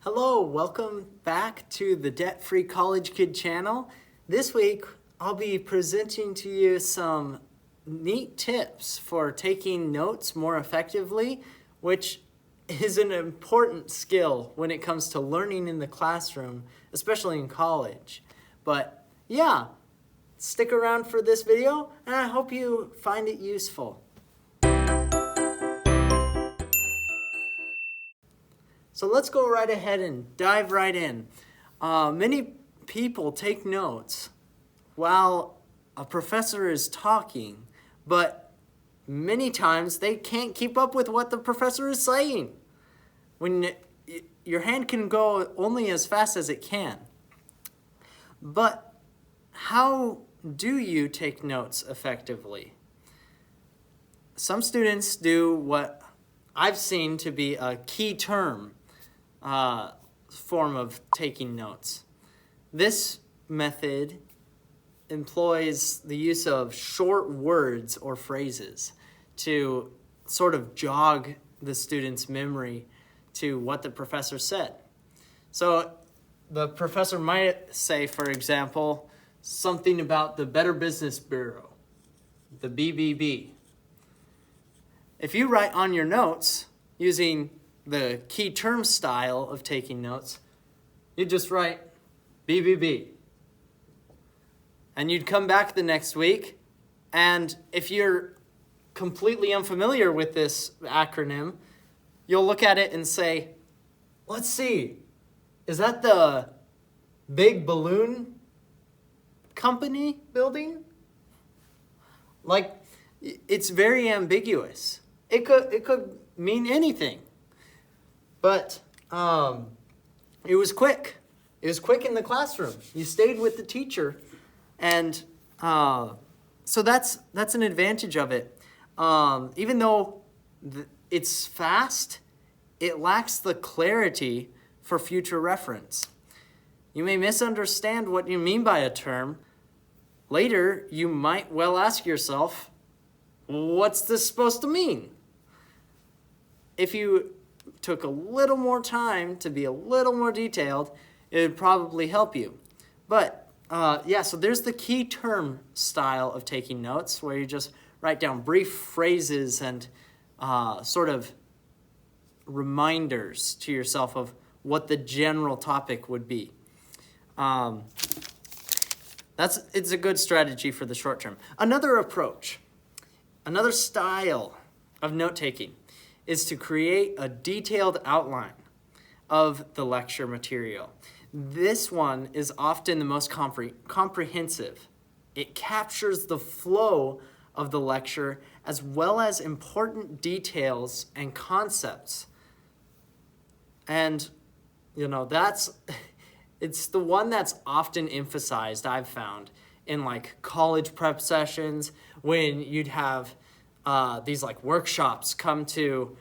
Hello, welcome back to the Debt Free College Kid channel. This week, I'll be presenting to you some neat tips for taking notes more effectively, which is an important skill when it comes to learning in the classroom, especially in college. But yeah, stick around for this video, and I hope you find it useful. So let's go right ahead and dive right in. Many people take notes while a professor is talking, but many times they can't keep up with what the professor is saying. Your hand can go only as fast as it can. But how do you take notes effectively? Some students do what I've seen to be a key term form of taking notes. This method employs the use of short words or phrases to sort of jog the student's memory to what the professor said. So the professor might say, for example, something about the Better Business Bureau, the BBB. If you write on your notes using the key term style of taking notes, you'd just write BBB. And you'd come back the next week, and if you're completely unfamiliar with this acronym, you'll look at it and say, let's see, is that the Big Balloon Company building? Like, it's very ambiguous. It could mean anything. But it was quick. It was quick in the classroom. You stayed with the teacher. And so that's an advantage of it. Even though it's fast, it lacks the clarity for future reference. You may misunderstand what you mean by a term. Later, you might well ask yourself, what's this supposed to mean? If you took a little more time to be a little more detailed, it would probably help you. But so there's the key term style of taking notes, where you just write down brief phrases and sort of reminders to yourself of what the general topic would be. It's a good strategy for the short term. Another approach, another style of note-taking is to create a detailed outline of the lecture material. This one is often the most comprehensive. It captures the flow of the lecture as well as important details and concepts. And, it's the one that's often emphasized, I've found, in like college prep sessions when you'd have these like workshops come to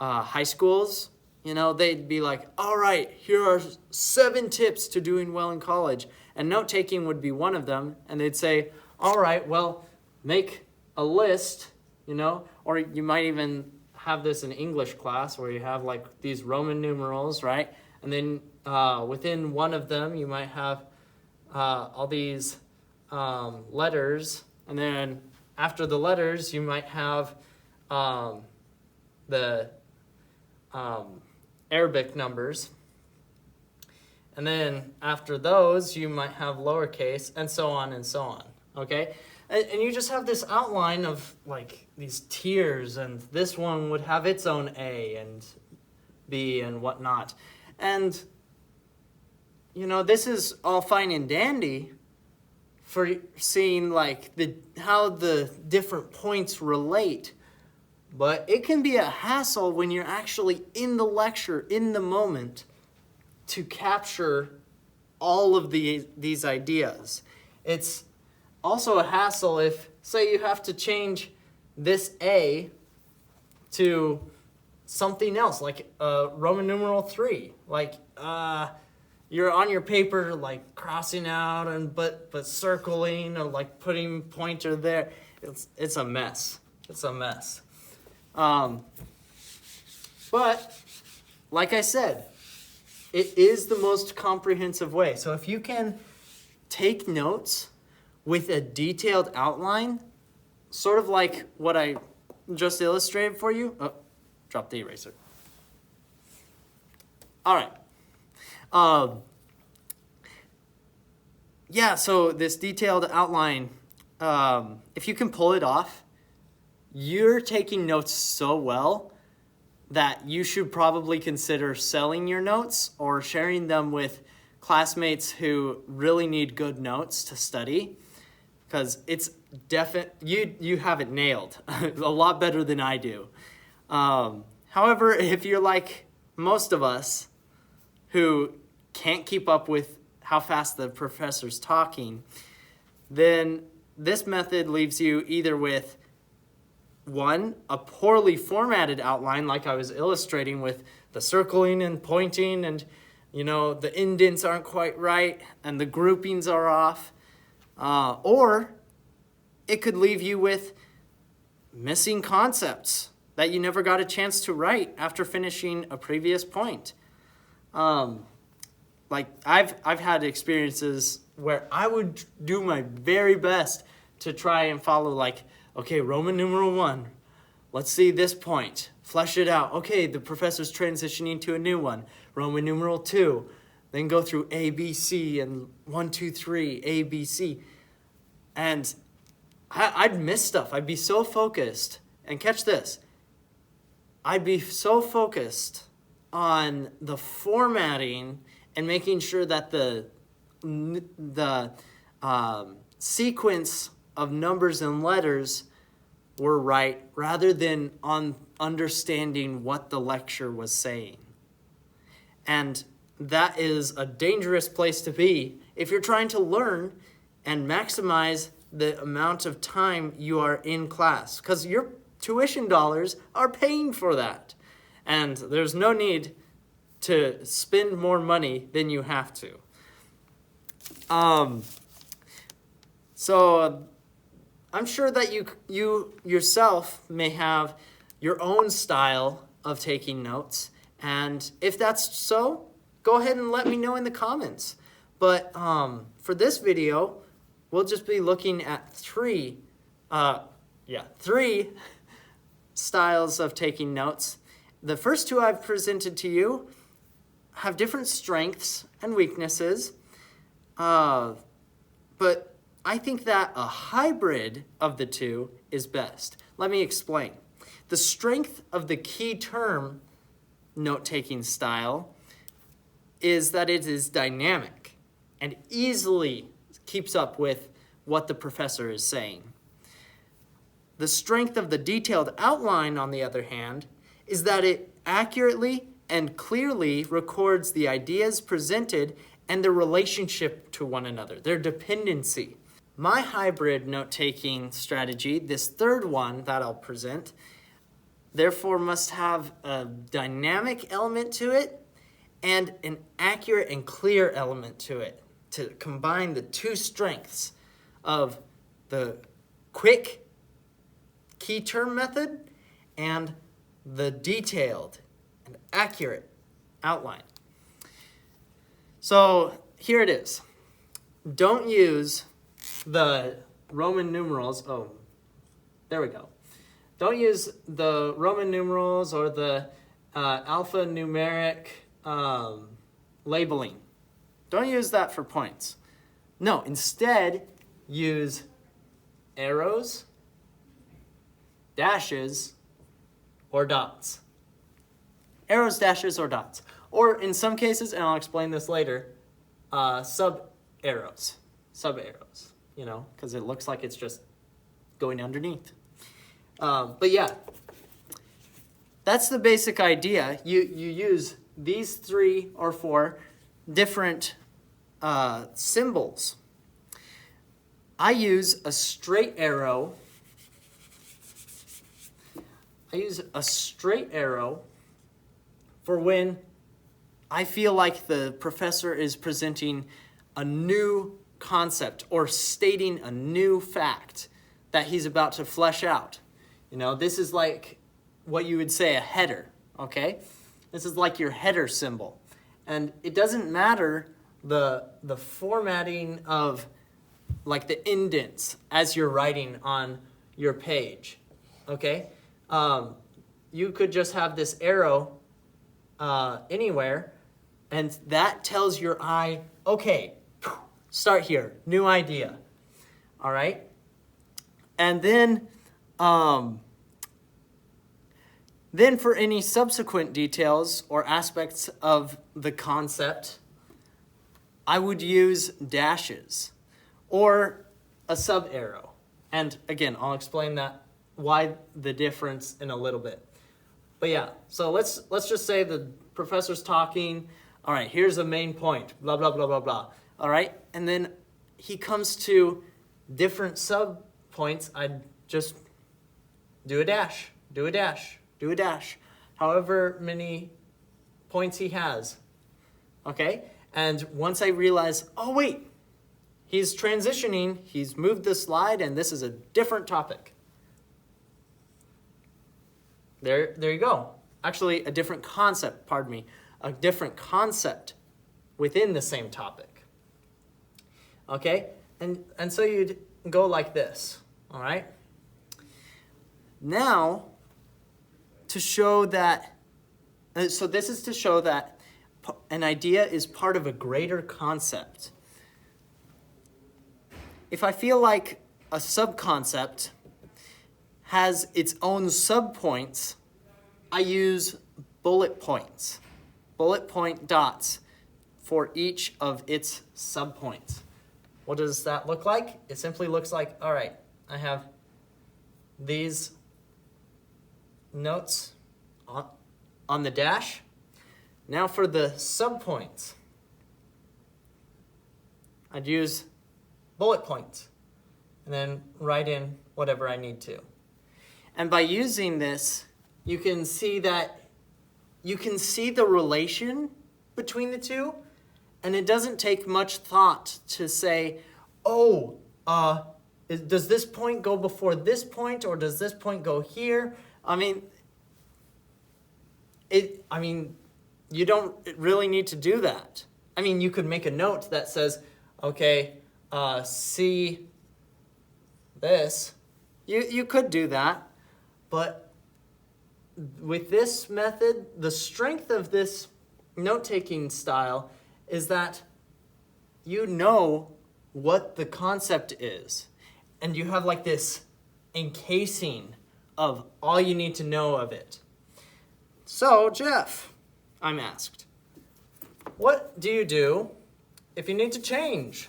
high schools. They'd be like, all right, here are 7 tips to doing well in college. And note-taking would be one of them. And they'd say, all right, well, make a list, or you might even have this in English class where you have like these Roman numerals, right? And then within one of them, you might have all these letters. And then after the letters, you might have the Arabic numbers. And then after those, you might have lowercase, and so on and so on, okay? And you just have this outline of like these tiers, and this one would have its own A and B and whatnot. And, this is all fine and dandy for seeing like how the different points relate. But it can be a hassle when you're actually in the lecture, in the moment, to capture all of these ideas. It's also a hassle if, say, you have to change this A to something else, like Roman numeral 3. Like, you're on your paper, like, crossing out, but circling, or, like, putting pointer there. It's a mess. It's a mess. But, like I said, it is the most comprehensive way. So if you can take notes with a detailed outline, sort of like what I just illustrated for you. Oh, drop the eraser. All right. Yeah, so this detailed outline, if you can pull it off, you're taking notes so well that you should probably consider selling your notes or sharing them with classmates who really need good notes to study, because it's you have it nailed a lot better than I do. However, if you're like most of us who can't keep up with how fast the professor's talking, then this method leaves you either with one, a poorly formatted outline like I was illustrating with the circling and pointing and, the indents aren't quite right and the groupings are off. Or it could leave you with missing concepts that you never got a chance to write after finishing a previous point. Like I've had experiences where I would do my very best to try and follow, like, okay, Roman numeral 1, let's see this point, flesh it out. Okay, the professor's transitioning to a new one, Roman numeral 2, then go through A, B, C, and 1, 2, 3, A, B, C. And I'd miss stuff. I'd be so focused. And catch this, I'd be so focused on the formatting and making sure that the sequence of numbers and letters were right, rather than on understanding what the lecture was saying. And that is a dangerous place to be if you're trying to learn and maximize the amount of time you are in class, because your tuition dollars are paying for that. And there's no need to spend more money than you have to. So I'm sure that you yourself may have your own style of taking notes. And if that's so, go ahead and let me know in the comments. But for this video, we'll just be looking at three styles of taking notes. The first two I've presented to you have different strengths and weaknesses, but I think that a hybrid of the two is best. Let me explain. The strength of the key term note-taking style is that it is dynamic and easily keeps up with what the professor is saying. The strength of the detailed outline, on the other hand, is that it accurately and clearly records the ideas presented and their relationship to one another, their dependency. My hybrid note-taking strategy, this third one that I'll present, therefore must have a dynamic element to it and an accurate and clear element to it, to combine the two strengths of the quick key term method and the detailed and accurate outline. So here it is. Don't use the Roman numerals. Oh, there we go. Don't use the Roman numerals or the alphanumeric labeling. Don't use that for points. No, instead use arrows, dashes, or dots. Arrows, dashes, or dots. Or in some cases, and I'll explain this later, sub-arrows, because it looks like it's just going underneath. But yeah, that's the basic idea. You use these 3 or 4 different symbols. I use a straight arrow. For when I feel like the professor is presenting a new concept or stating a new fact that he's about to flesh out. This is like what you would say a header, okay? This is like your header symbol. And it doesn't matter the formatting of like the indents as you're writing on your page, okay? You could just have this arrow anywhere, and that tells your eye, okay, start here, new idea, all right? And then for any subsequent details or aspects of the concept, I would use dashes or a sub arrow. And again, I'll explain that, why the difference in a little bit. But yeah, so let's just say the professor's talking. All right, here's the main point, blah, blah, blah, blah, blah. All right, and then he comes to different sub points. I'd just do a dash, do a dash, do a dash, however many points he has, okay? And once I realize, oh wait, he's transitioning, he's moved the slide, and this is a different topic. There you go. Actually, a different concept, pardon me, a different concept within the same topic. Okay? And so you'd go like this, all right? Now, to show that, so this is to show that an idea is part of a greater concept. If I feel like a subconcept has its own subpoints, I use bullet points, bullet point dots for each of its subpoints. What does that look like? It simply looks like, all right, I have these notes on the dash. Now for the subpoints, I'd use bullet points and then write in whatever I need to. And by using this, you can see the relation between the two, and it doesn't take much thought to say, oh, does this point go before this point, or does this point go here? I mean, you don't really need to do that. I mean, you could make a note that says, okay, see this. You could do that, but with this method, the strength of this note-taking style is that you know what the concept is, and you have like this encasing of all you need to know of it. So, Jeff, I'm asked, what do you do if you need to change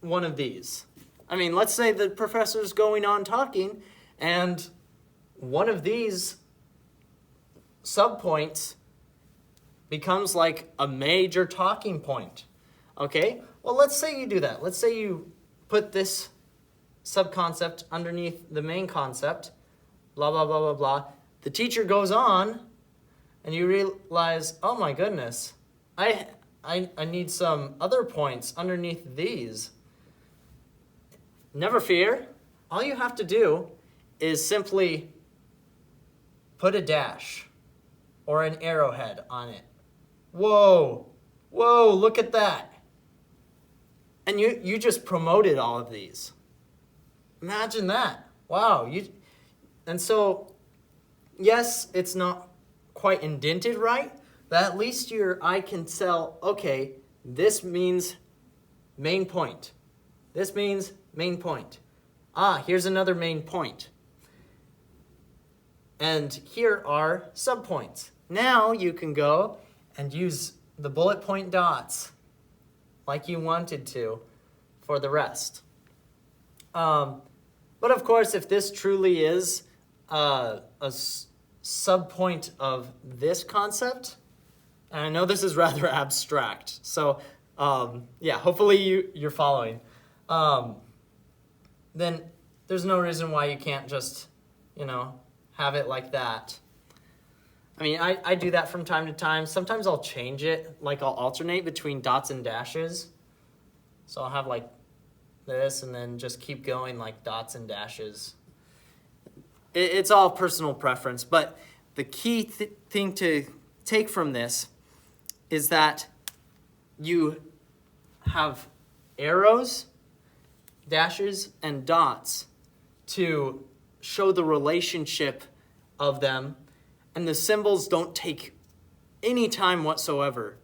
one of these? I mean, let's say the professor's going on talking, and one of these subpoints becomes like a major talking point. Okay? Well, let's say you do that. Let's say you put this subconcept underneath the main concept, blah, blah, blah, blah, blah. The teacher goes on, and you realize, oh my goodness, I need some other points underneath these. Never fear. All you have to do is simply put a dash or an arrowhead on it. Whoa, look at that. And you just promoted all of these. Imagine that. Wow. And so, yes, it's not quite indented right, but at least your eye can tell, okay, this means main point. This means main point. Here's another main point. And here are subpoints. Now you can go and use the bullet point dots like you wanted to for the rest. But of course, if this truly is a subpoint of this concept, and I know this is rather abstract, so yeah, hopefully you're following. Then there's no reason why you can't just, have it like that. I mean, I do that from time to time. Sometimes I'll change it, like I'll alternate between dots and dashes. So I'll have like this and then just keep going like dots and dashes. It's all personal preference, but the key thing to take from this is that you have arrows, dashes, and dots to show the relationship of them, and the symbols don't take any time whatsoever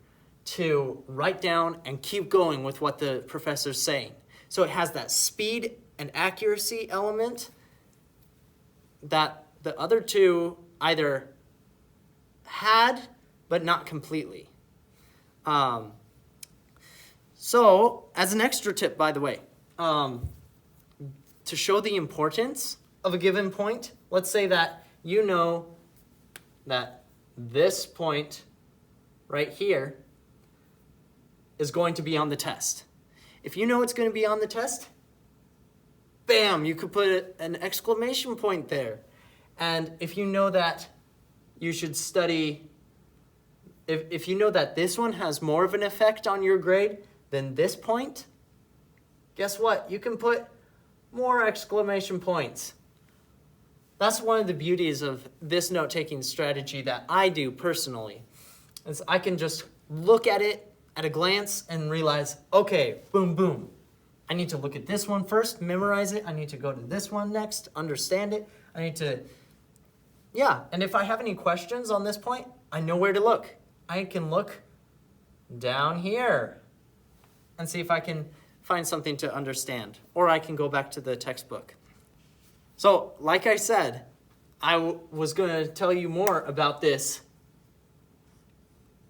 to write down and keep going with what the professor's saying. So it has that speed and accuracy element that the other two either had, but not completely. So, as an extra tip, by the way, to show the importance of a given point, let's say that you know that this point right here is going to be on the test. If you know it's going to be on the test, bam, you could put an exclamation point there. And if you know that you should study, if you know that this one has more of an effect on your grade than this point, guess what? You can put more exclamation points. That's one of the beauties of this note-taking strategy that I do personally. Is I can just look at it at a glance and realize, okay, boom, boom. I need to look at this one first, memorize it. I need to go to this one next, understand it. I need to, and if I have any questions on this point, I know where to look. I can look down here and see if I can find something to understand, or I can go back to the textbook. So, like I said, I was going to tell you more about this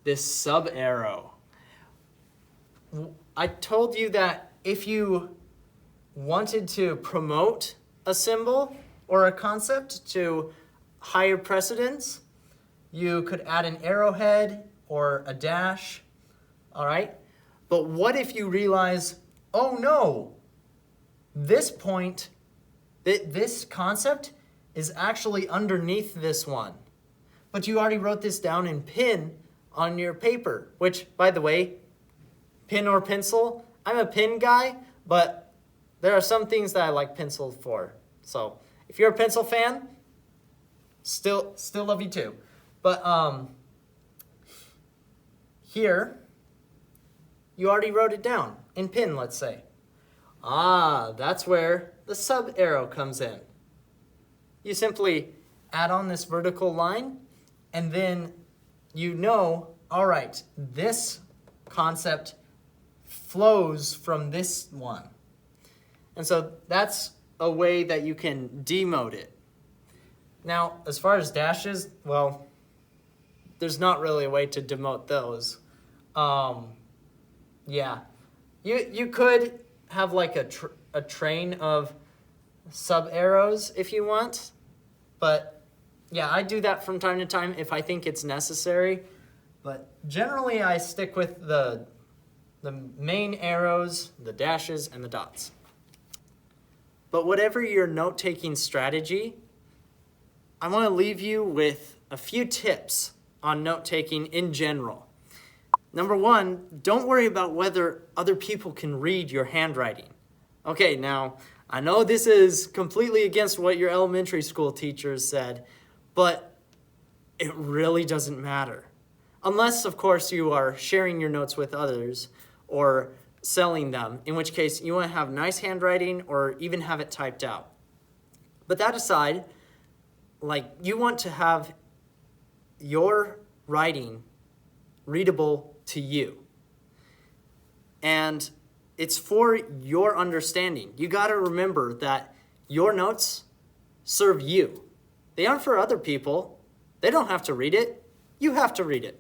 sub-arrow. I told you that if you wanted to promote a symbol or a concept to higher precedence, you could add an arrowhead or a dash, all right? But what if you realize, oh no, this point, this concept is actually underneath this one. But you already wrote this down in pen on your paper, which, by the way, pen or pencil, I'm a pen guy, but there are some things that I like pencil for. So if you're a pencil fan, still love you too. But here, you already wrote it down in pen, let's say. That's where the sub arrow comes in. You simply add on this vertical line, and then you know, all right, this concept flows from this one. And so that's a way that you can demote it. Now, as far as dashes, well, there's not really a way to demote those. You could have like a train of sub arrows if you want, but yeah, I do that from time to time if I think it's necessary. But generally, I stick with the main arrows, the dashes, and the dots. But whatever your note-taking strategy, I want to leave you with a few tips on note-taking in general. Number one, don't worry about whether other people can read your handwriting. Okay, now, I know this is completely against what your elementary school teachers said, but it really doesn't matter. Unless, of course, you are sharing your notes with others or selling them, in which case you want to have nice handwriting or even have it typed out. But that aside, you want to have your writing readable to you. And it's for your understanding. You got to remember that your notes serve you. They aren't for other people. They don't have to read it. You have to read it.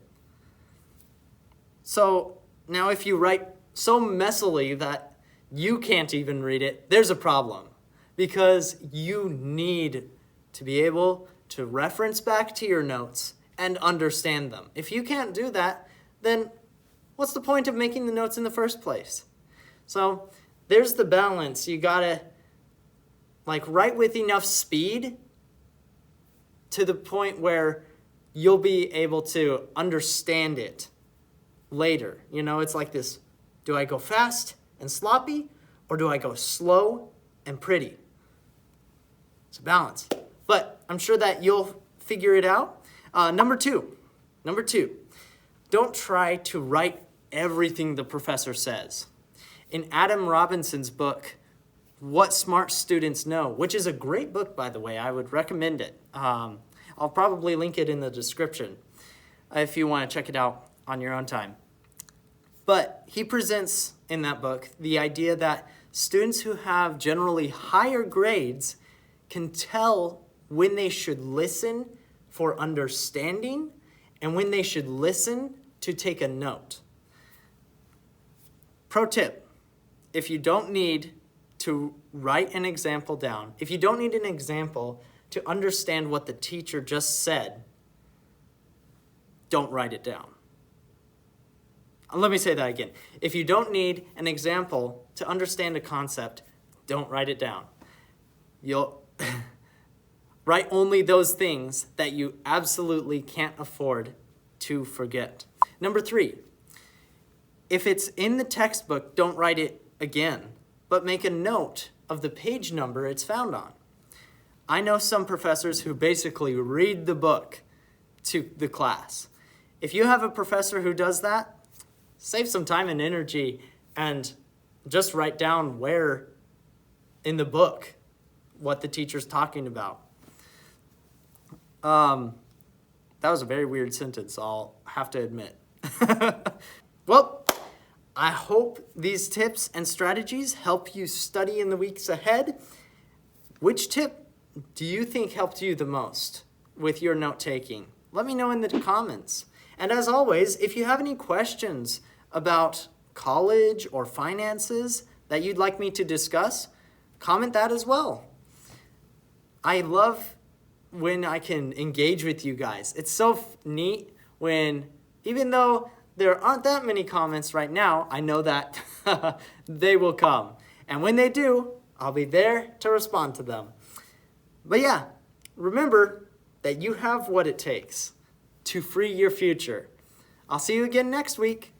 So now if you write so messily that you can't even read it, there's a problem. Because you need to be able to reference back to your notes and understand them. If you can't do that, then what's the point of making the notes in the first place? So there's the balance. You gotta write with enough speed to the point where you'll be able to understand it later. It's like this, do I go fast and sloppy, or do I go slow and pretty? It's a balance. But I'm sure that you'll figure it out. Number two, don't try to write everything the professor says. In Adam Robinson's book, What Smart Students Know, which is a great book, by the way, I would recommend it. I'll probably link it in the description if you want to check it out on your own time. But he presents in that book the idea that students who have generally higher grades can tell when they should listen for understanding and when they should listen to take a note. Pro tip, if you don't need to write an example down, if you don't need an example to understand what the teacher just said, don't write it down. Let me say that again. If you don't need an example to understand a concept, don't write it down. You'll write only those things that you absolutely can't afford to forget. Number 3, if it's in the textbook, don't write it again, but make a note of the page number it's found on. I know some professors who basically read the book to the class. If you have a professor who does that, save some time and energy and just write down where in the book what the teacher's talking about. That was a very weird sentence, I'll have to admit. Well, I hope these tips and strategies help you study in the weeks ahead. Which tip do you think helped you the most with your note-taking? Let me know in the comments. And as always, if you have any questions about college or finances that you'd like me to discuss, comment that as well. I love when I can engage with you guys. It's so neat when, even though there aren't that many comments right now, I know that they will come. And when they do, I'll be there to respond to them. But yeah, remember that you have what it takes to free your future. I'll see you again next week.